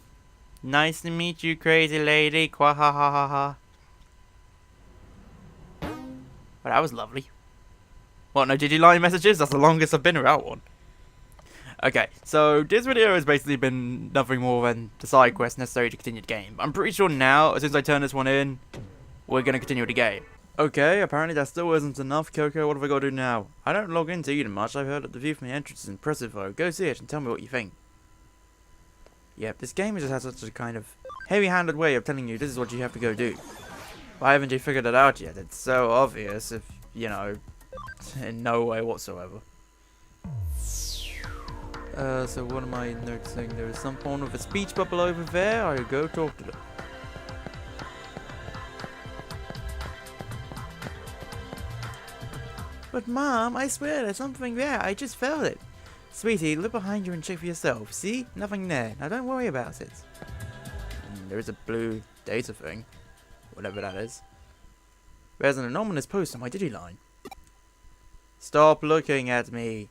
Nice to meet you, crazy lady. Qua ha ha ha ha. Well, that was lovely. What, no Digimon messages? That's the longest I've been without one. Okay, so this video has basically been nothing more than the side quest necessary to continue the game. I'm pretty sure now, as soon as I turn this one in, we're going to continue the game. Okay, apparently that still isn't enough. Coco, what have I got to do now? I don't log into Eden much. I've heard that the view from the entrance is impressive though. Go see it and tell me what you think. Yep, this game just has such a kind of heavy-handed way of telling you this is what you have to go do. Why haven't you figured it out yet? It's so obvious if, you know, in no way whatsoever. So what am I noticing? There is some form of a speech bubble over there. I'll go talk to them. But Mom, I swear there's something there. I just felt it. Sweetie, look behind you and check for yourself. See? Nothing there. Now don't worry about it. There is a blue data thing. Whatever that is. There's an anonymous post on my Digiline. Stop looking at me.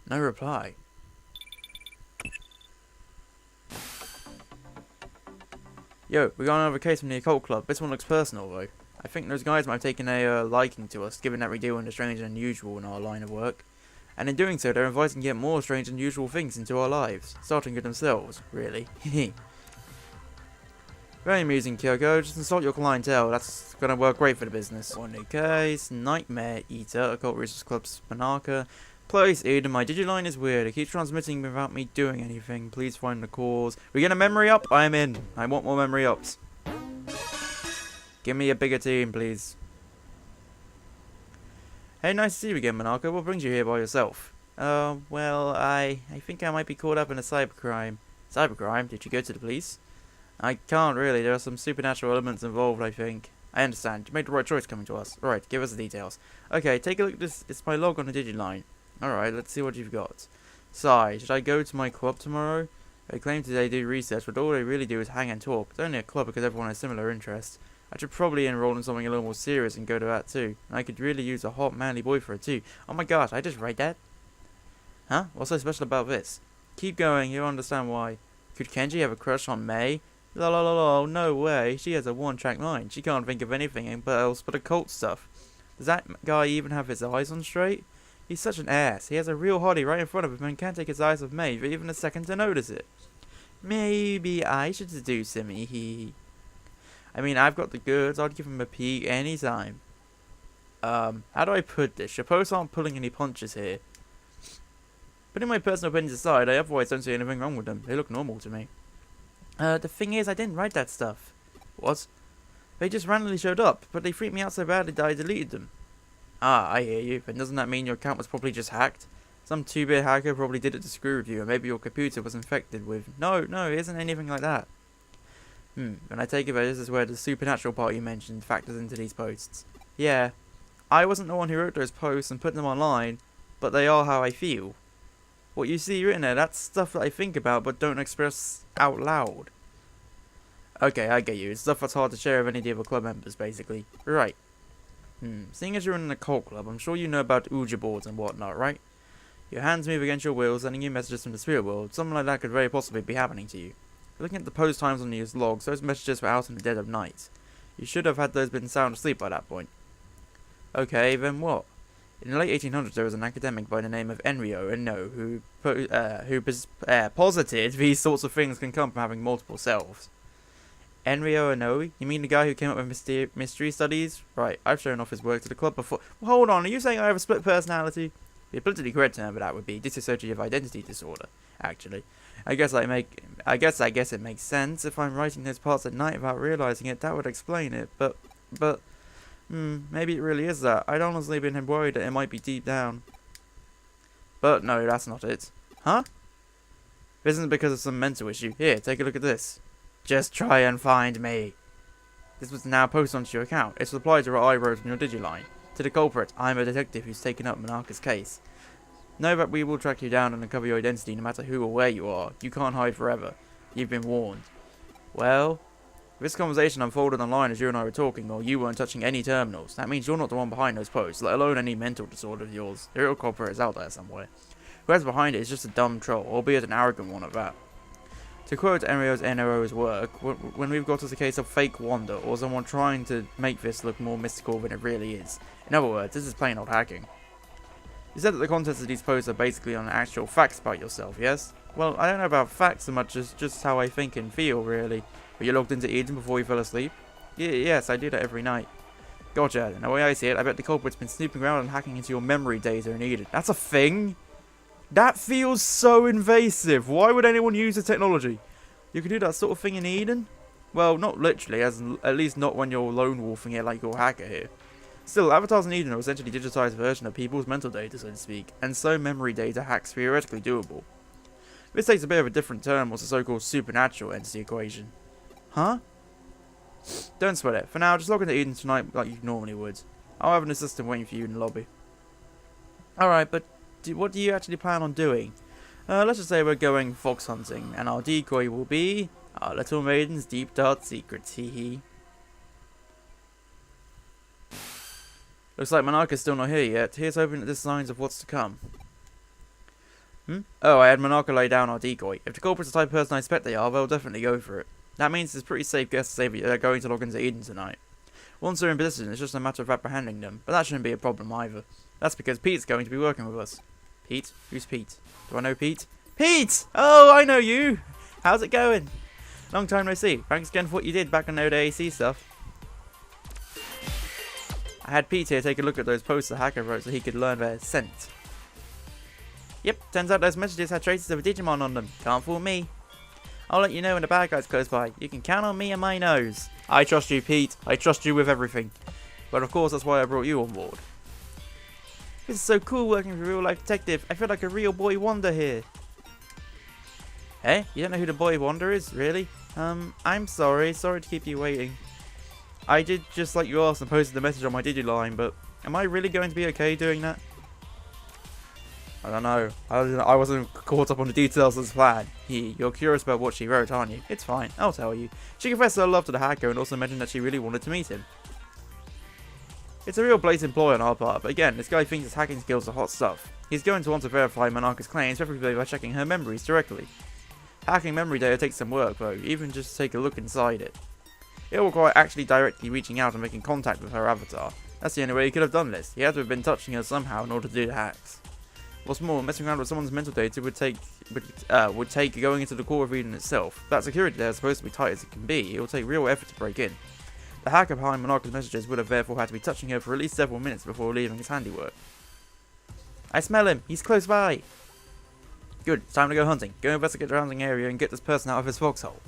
No reply. Yo, we got another case from the occult club. This one looks personal though. I think those guys might have taken a liking to us, given that we deal in the strange and unusual in our line of work. And in doing so, they're inviting yet more strange and unusual things into our lives. Starting with themselves, really. Very amusing, Kyoko. Just insult your clientele. That's gonna work great for the business. One new case. Nightmare Eater. Occult Research Club's Manaka. Place Eden. My Digiline is weird. It keeps transmitting without me doing anything. Please find the cause. We get a memory up? I am in. I want more memory ups. Give me a bigger team, please. Hey, nice to see you again, Manaka. What brings you here by yourself? Well, I think I might be caught up in a cybercrime. Cybercrime? Did you go to the police? I can't really. There are some supernatural elements involved, I think. I understand. You made the right choice coming to us. Right, give us the details. Okay, take a look at this. It's my log on the Digiline. Alright, let's see what you've got. Sigh, should I go to my club tomorrow? They claim they do research, but all they really do is hang and talk. It's only a club because everyone has similar interests. I should probably enroll in something a little more serious and go to that too. And I could really use a hot, manly boy for it too. Oh my gosh, I just write that? Huh? What's so special about this? Keep going, you'll understand why. Could Kenji have a crush on May? La la la la, no way. She has a one-track mind. She can't think of anything else but occult stuff. Does that guy even have his eyes on straight? He's such an ass. He has a real hottie right in front of him and can't take his eyes off May for even a second to notice it. Maybe I should seduce him, I mean, I've got the goods. I'd give him a peek anytime. How do I put this? Your posts aren't pulling any punches here. Putting my personal opinions aside, I otherwise don't see anything wrong with them. They look normal to me. The thing is, I didn't write that stuff. What? They just randomly showed up, but they freaked me out so badly that I deleted them. Ah, I hear you. But doesn't that mean your account was probably just hacked? Some 2-bit hacker probably did it to screw with you, and maybe your computer was infected with... No, it isn't anything like that. And I take it that this is where the supernatural part you mentioned factors into these posts. Yeah, I wasn't the one who wrote those posts and put them online, but they are how I feel. What you see written there, that's stuff that I think about but don't express out loud. Okay, I get you. It's stuff that's hard to share with any of the other club members, basically. Right. Seeing as you're in an occult club, I'm sure you know about Ouija boards and whatnot, right? Your hands move against your will, sending you messages from the spirit world. Something like that could very possibly be happening to you. Looking at the post times on these logs, those messages were out in the dead of night. You should have had those been sound asleep by that point. Okay, then what? In the late 1800s, there was an academic by the name of Enryo Eno who posited these sorts of things can come from having multiple selves. Enryo Eno? You mean the guy who came up with mystery studies? Right, I've shown off his work to the club before. Well, hold on, are you saying I have a split personality? The politically correct term for that would be dissociative identity disorder, actually. I guess it makes sense. If I'm writing those parts at night without realizing it, that would explain it. But, maybe it really is that. I'd honestly been worried that it might be deep down. But no, that's not it. Huh? This isn't because of some mental issue. Here, take a look at this. Just try and find me. This was now posted onto your account. It's replied to what I wrote on your Digiline. To the culprit, I'm a detective who's taken up Monarca's case. Know that we will track you down and uncover your identity no matter who or where you are. You can't hide forever. You've been warned. Well, this conversation unfolded online as you and I were talking, while you weren't touching any terminals. That means you're not the one behind those posts, let alone any mental disorder of yours. The real culprit is out there somewhere. Whoever's behind it is just a dumb troll, albeit an arrogant one at that. To quote NRO's work, when we've got us a case of fake wonder, or someone trying to make this look more mystical than it really is. In other words, this is plain old hacking. You said that the contents of these posts are basically on actual facts about yourself, yes? Well, I don't know about facts so much as just how I think and feel, really. Were you logged into Eden before you fell asleep? Yes, I do that every night. Gotcha, and the way I see it, I bet the culprit's been snooping around and hacking into your memory data in Eden. That's a thing? That feels so invasive. Why would anyone use the technology? You can do that sort of thing in Eden? Well, not literally, at least not when you're lone wolfing it like your hacker here. Still, avatars in Eden are essentially a digitized version of people's mental data, so to speak, and so memory data hacks theoretically doable. This takes a bit of a different turn what's the so-called supernatural entity equation. Huh? Don't sweat it. For now, just log into Eden tonight like you normally would. I'll have an assistant waiting for you in the lobby. Alright, but what do you actually plan on doing? Let's just say we're going fox hunting, and our decoy will be our little maiden's deep dark secrets, hee. Looks like Monarca's still not here yet. Here's hoping that there's signs of what's to come. Oh, I had Monarca lay down our decoy. If the culprit's the type of person I expect they are, they'll definitely go for it. That means it's a pretty safe guess to say that they're going to log into Eden tonight. Once they're in position, it's just a matter of apprehending them, but that shouldn't be a problem either. That's because Pete's going to be working with us. Pete? Who's Pete? Do I know Pete? Pete! Oh, I know you! How's it going? Long time no see. Thanks again for what you did back on the AC stuff. I had Pete here take a look at those posts the hacker wrote so he could learn their scent. Yep, turns out those messages had traces of a Digimon on them. Can't fool me. I'll let you know when the bad guy's close by. You can count on me and my nose. I trust you, Pete. I trust you with everything. But of course, that's why I brought you on board. This is so cool working with a real-life detective. I feel like a real boy wonder here. Hey, you don't know who the boy wonder is, really? I'm sorry. Sorry to keep you waiting. I did just like you asked and posted the message on my Digiline, but am I really going to be okay doing that? I don't know. I wasn't caught up on the details of this plan. You're curious about what she wrote, aren't you? It's fine. I'll tell you. She confessed her love to the hacker and also mentioned that she really wanted to meet him. It's a real blatant ploy on our part, but again, this guy thinks his hacking skills are hot stuff. He's going to want to verify Monarca's claims, preferably by checking her memories directly. Hacking memory data takes some work, though, even just to take a look inside it. It will require actually directly reaching out and making contact with her avatar. That's the only way he could have done this. He had to have been touching her somehow in order to do the hacks. What's more, messing around with someone's mental data would take going into the core of Eden itself. That security there is supposed to be tight as it can be. It will take real effort to break in. The hacker behind Monarca's messages would have therefore had to be touching her for at least several minutes before leaving his handiwork. I smell him. He's close by. Good. It's time to go hunting. Go investigate the surrounding area and get this person out of his foxhole.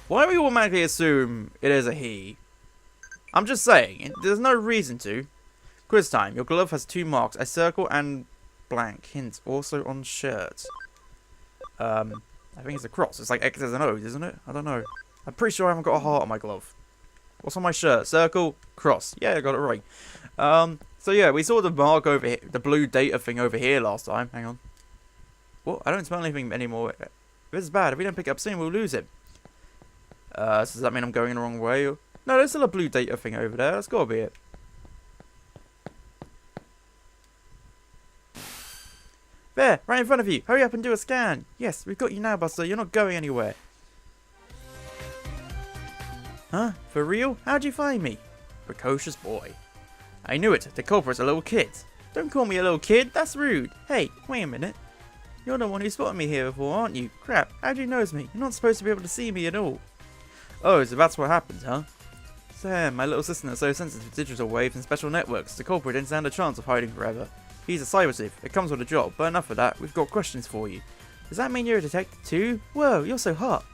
Why do we automatically assume it is a he? I'm just saying. There's no reason to. Quiz time. Your glove has 2 marks, a circle and blank. Hint. Also on shirt. I think it's a cross. It's like X's and O's, isn't it? I don't know. I'm pretty sure I haven't got a heart on my glove. What's on my shirt? Circle, cross. Yeah, I got it right. So yeah, we saw the mark over here, the blue data thing over here last time. Hang on. What? I don't smell anything anymore. This is bad. If we don't pick it up soon, we'll lose it. So does that mean I'm going the wrong way? No, there's still a blue data thing over there. That's gotta be it. There, right in front of you. Hurry up and do a scan. Yes, we've got you now, Buster. You're not going anywhere. Huh? For real? How'd you find me? Precocious boy. I knew it. The culprit's a little kid. Don't call me a little kid. That's rude. Hey, wait a minute. You're the one who spotted me here before, aren't you? Crap. How'd you notice me? You're not supposed to be able to see me at all. Oh, so that's what happened, huh? Sam, my little assistant is so sensitive to digital waves and special networks. The culprit didn't stand a chance of hiding forever. He's a cyber sleuth. It comes with a job, but enough of that. We've got questions for you. Does that mean you're a detective too? Whoa, you're so hot.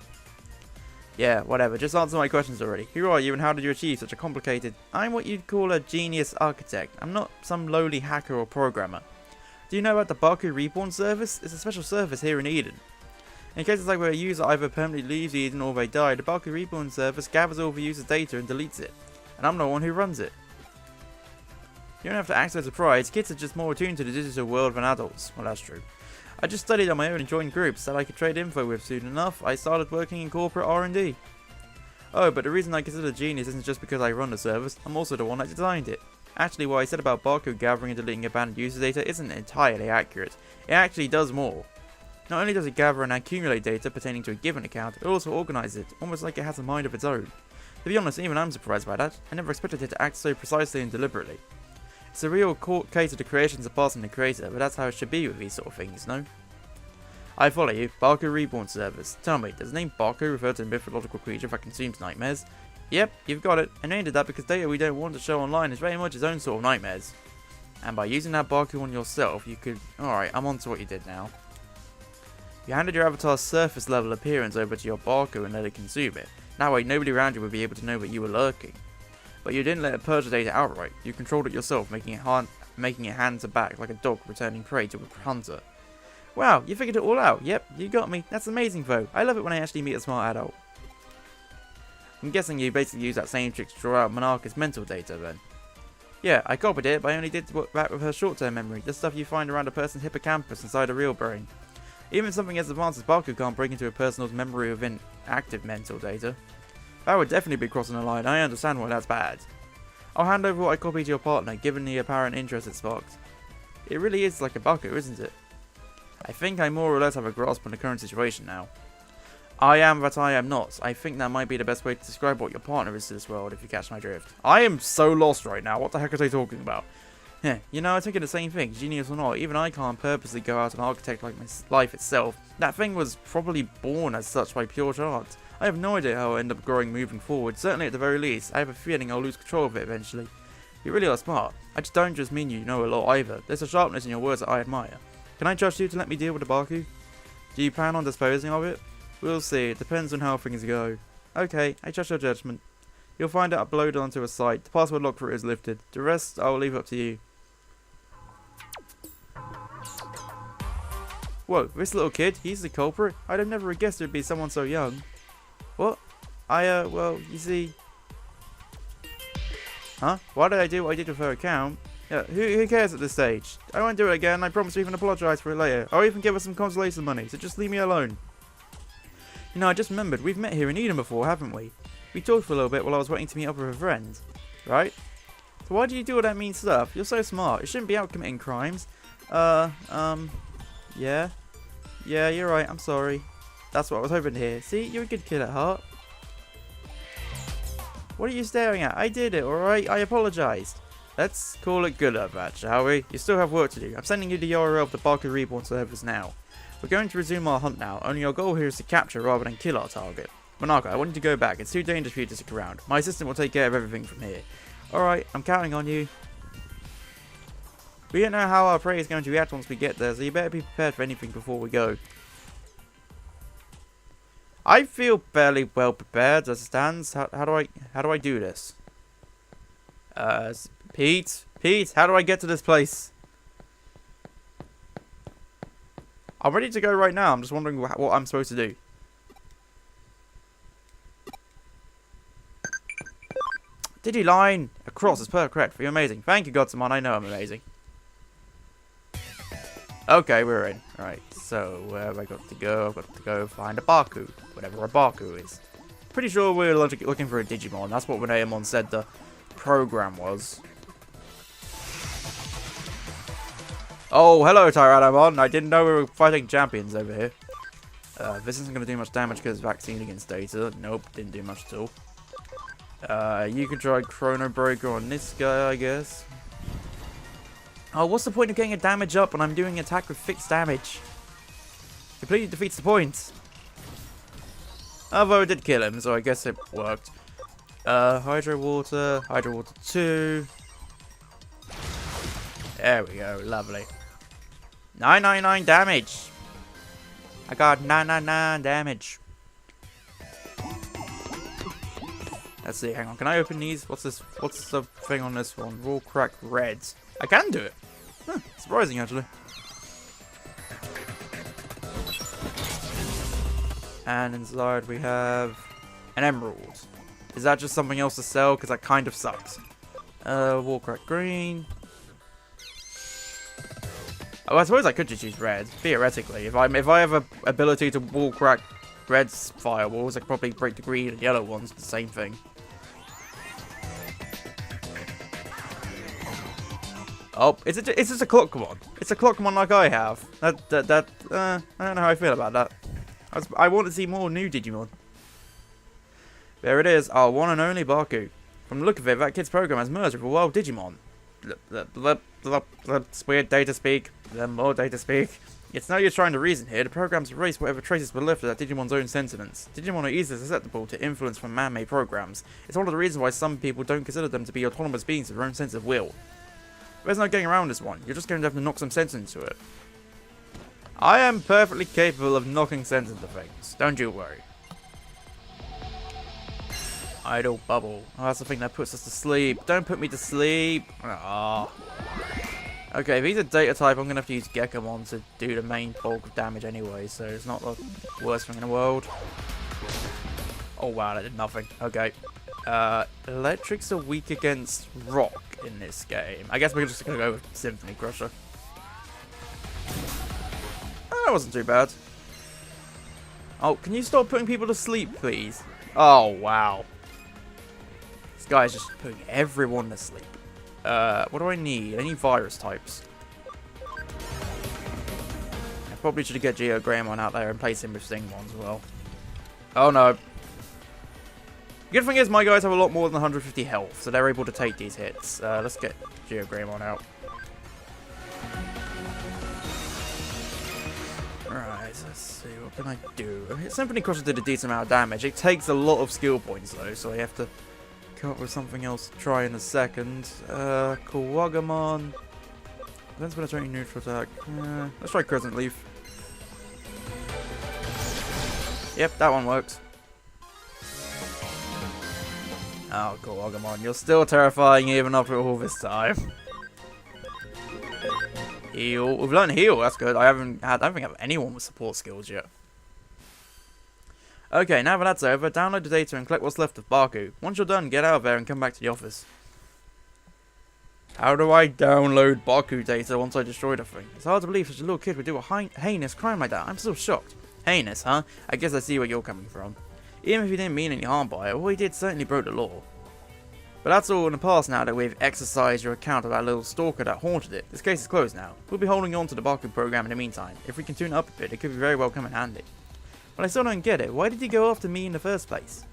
Yeah, whatever. Just answer my questions already. Who are you and how did you achieve such a complicated... I'm what you'd call a genius architect. I'm not some lowly hacker or programmer. Do you know about the Baku Reborn service? It's a special service here in Eden. In cases like where a user either permanently leaves Eden or they die, the Baku Reborn service gathers all the user's data and deletes it. And I'm the one who runs it. You don't have to act so surprised, kids are just more attuned to the digital world than adults. Well, that's true. I just studied on my own and joined groups that I could trade info with. Soon enough, I started working in corporate R&D. Oh, but the reason I consider genius isn't just because I run the service, I'm also the one that designed it. Actually, what I said about Baku gathering and deleting abandoned user data isn't entirely accurate. It actually does more. Not only does it gather and accumulate data pertaining to a given account, it also organizes it, almost like it has a mind of its own. To be honest, even I'm surprised by that. I never expected it to act so precisely and deliberately. It's a real case of the creation surpassing the creator, but that's how it should be with these sort of things, no? I follow you. Baku Reborn service. Tell me, does the name Baku refer to a mythological creature that consumes nightmares? Yep, you've got it. I named it that because data we don't want to show online is very much its own sort of nightmares. And by using that Baku on yourself, you could... Alright, I'm on to what you did now. You handed your avatar's surface level appearance over to your Baku and let it consume it. That way nobody around you would be able to know that you were lurking. But you didn't let it purge the data outright. You controlled it yourself, making it hand to back like a dog returning prey to a hunter. Wow, you figured it all out. Yep, you got me. That's amazing though. I love it when I actually meet a smart adult. I'm guessing you basically use that same trick to draw out Monarcha's mental data then. Yeah, I copied it, but I only did that with her short-term memory, the stuff you find around a person's hippocampus inside a real brain. Even something as advanced as Baku can't break into a person's memory within active mental data. That would definitely be crossing the line. I understand why that's bad. I'll hand over what I copied to your partner, given the apparent interest it sparked. It really is like a Baku, isn't it? I think I more or less have a grasp on the current situation now. I am, but I am not. I think that might be the best way to describe what your partner is to this world, if you catch my drift. I am so lost right now. What the heck are they talking about? You know, I think it's the same thing, genius or not. Even I can't purposely go out and architect like my life itself. That thing was probably born as such by pure chance. I have no idea how it'll end up growing moving forward. Certainly at the very least, I have a feeling I'll lose control of it eventually. You really are smart. I just don't just mean you know a lot either. There's a sharpness in your words that I admire. Can I trust you to let me deal with the Baku? Do you plan on disposing of it? We'll see. It depends on how things go. Okay, I trust your judgment. You'll find it uploaded onto a site. The password lock for it is lifted. The rest, I'll leave up to you. Whoa, this little kid, he's the culprit? I'd have never guessed it'd be someone so young. What? Well, you see... Huh? Why did I do what I did with her account? Yeah, who cares at this stage? I won't do it again, I promise to even apologise for it later. I'll even give her some consolation money, so just leave me alone. You know, I just remembered, we've met here in Eden before, haven't we? We talked for a little bit while I was waiting to meet up with a friend. Right? So why do you do all that mean stuff? You're so smart, you shouldn't be out committing crimes. Yeah? Yeah, you're right, I'm sorry. That's what I was hoping to hear. See, you're a good kid at heart. What are you staring at? I did it, alright? I apologised. Let's call it good at that, shall we? You still have work to do. I'm sending you the URL of the Baku Reborn servers now. We're going to resume our hunt now, only our goal here is to capture rather than kill our target. Monarcha, I want you to go back. It's too dangerous for you to stick around. My assistant will take care of everything from here. Alright, I'm counting on you. We don't know how our prey is going to react once we get there, so you better be prepared for anything before we go. I feel fairly well prepared as it stands. How do I do this? Pete, how do I get to this place? I'm ready to go right now. I'm just wondering what I'm supposed to do. Digiline! Across is correct. You're amazing. Thank you, Godsamon. I know I'm amazing. Okay, we're in. Right, so where have I got to go? I've got to go find a Baku. Whatever a Baku is. Pretty sure we're looking for a Digimon. That's what Reneamon said the program was. Oh, hello, Tyrannomon. I didn't know we were fighting champions over here. This isn't going to do much damage because it's vaccine against data. Nope, didn't do much at all. You can try Chrono Breaker on this guy, I guess. Oh, what's the point of getting a damage up when I'm doing attack with fixed damage? Completely defeats the point. Although it did kill him, so I guess it worked. Hydro Water 2. There we go, lovely. 999 damage. I got 999 damage. Let's see, hang on, can I open these? What's this? What's the thing on this one? Raw crack reds. I can do it. Huh, surprising actually. And inside we have an emerald. Is that just something else to sell? Because that kind of sucks. Warcraft green. Oh, I suppose I could just use red, theoretically. If I have a ability to Warcraft red's firewalls, I could probably break the green and yellow ones. The same thing. Oh, it's just a Clockmon. It's a Clockmon like I have. I don't know how I feel about that. I want to see more new Digimon. There it is, our one and only Baku. From the look of it, that kid's program has merged with a wild Digimon. That's weird data speak. More data speak. It's no use trying to reason here. The program's erased whatever traces were left of that Digimon's own sentiments. Digimon are easily susceptible to influence from man-made programs. It's one of the reasons why some people don't consider them to be autonomous beings with their own sense of will. There's no getting around this one. You're just going to have to knock some sense into it. I am perfectly capable of knocking sense into things. Don't you worry. Idle bubble. Oh, that's the thing that puts us to sleep. Don't put me to sleep. Oh. Okay, if he's a data type, I'm going to have to use Gekamon to do the main bulk of damage anyway, so it's not the worst thing in the world. Oh wow, that did nothing. Okay. Electrics are weak against rock in this game. I guess we're just going to go with Symphony Crusher. Oh, that wasn't too bad. Oh, can you stop putting people to sleep, please? Oh, wow. This guy's just putting everyone to sleep. What do I need? I need virus types. I probably should get Geogramon out there and place him with Stingmon as well. Oh, no. The good thing is my guys have a lot more than 150 health, so they're able to take these hits. Let's get Geogramon out. Alright, let's see, what can I do? Symphony Crusher did a decent amount of damage. It takes a lot of skill points though, so I have to come up with something else to try in a second. Kawagamon. That's when I try neutral attack. Let's try Crescent Leaf. Yep, that one works. Oh, Kawagamon, you're still terrifying even after all this time. Heal. We've learned heal. That's good. I don't think I have anyone with support skills yet. Okay, now that that's over, download the data and collect what's left of Baku. Once you're done, get out of there and come back to the office. How do I download Baku data once I destroy the thing? It's hard to believe such a little kid would do a heinous crime like that. I'm still shocked. Heinous, huh? I guess I see where you're coming from. Even if he didn't mean any harm by it, all he did certainly broke the law. But that's all in the past now that we've exercised your account of that little stalker that haunted it. This case is closed now. We'll be holding on to the Baku program in the meantime. If we can tune it up a bit, it could be very well come in handy. But I still don't get it. Why did he go after me in the first place?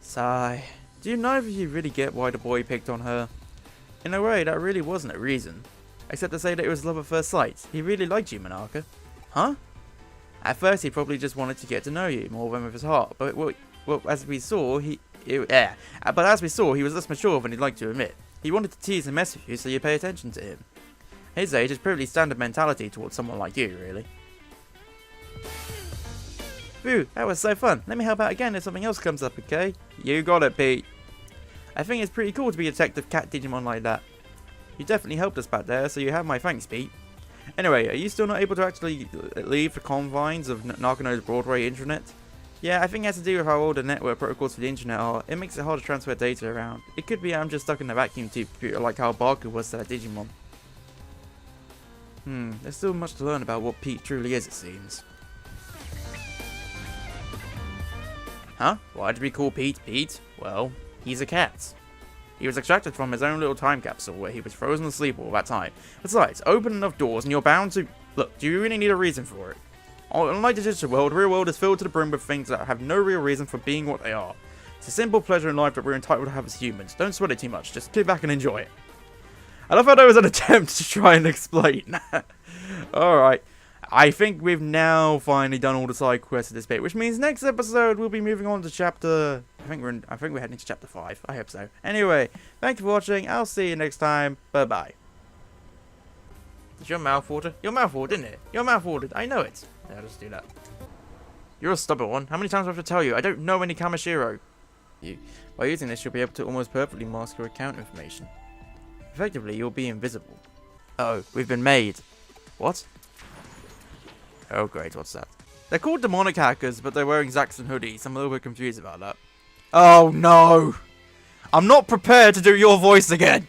Sigh. Do neither of you really get why the boy picked on her? In a way, that really wasn't a reason. Except to say that it was love at first sight. He really liked you, Monarca. Huh? At first, he probably just wanted to get to know you more than with his heart. But well, as we saw, he was less mature than he'd like to admit. He wanted to tease and mess with you, so you pay attention to him. His age is pretty standard mentality towards someone like you, really. Phew, that was so fun. Let me help out again if something else comes up, okay? You got it, Pete. I think it's pretty cool to be a detective cat Digimon like that. You definitely helped us back there, so you have my thanks, Pete. Anyway, are you still not able to actually leave the confines of Nakano's Broadway intranet? Yeah, I think it has to do with how old the network protocols for the internet are. It makes it hard to transfer data around. It could be I'm just stuck in the vacuum tube computer like how Baku was to that Digimon. There's still much to learn about what Pete truly is, it seems. Huh? Why did we call Pete Pete? Well, he's a cat. He was extracted from his own little time capsule where he was frozen asleep all that time. Besides, open enough doors and you're bound to... Look, do you really need a reason for it? Unlike the digital world, the real world is filled to the brim with things that have no real reason for being what they are. It's a simple pleasure in life that we're entitled to have as humans. Don't sweat it too much, just sit back and enjoy it. I love how there was an attempt to try and explain. Alright. I think we've now finally done all the side quests of this bit, which means next episode we'll be moving on to chapter... I think we're heading to chapter 5. I hope so. Anyway, thank you for watching. I'll see you next time. Bye-bye. Did your mouth water? Your mouth watered, didn't it? Your mouth watered. I know it. Yeah, I'll just do that. You're a stubborn one. How many times do I have to tell you? I don't know any Kamashiro. By using this, you'll be able to almost perfectly mask your account information. Effectively, you'll be invisible. Oh, we've been made. What? Oh, great. What's that? They're called demonic hackers, but they're wearing Zaxxon hoodies. I'm a little bit confused about that. Oh no! I'm not prepared to do your voice again!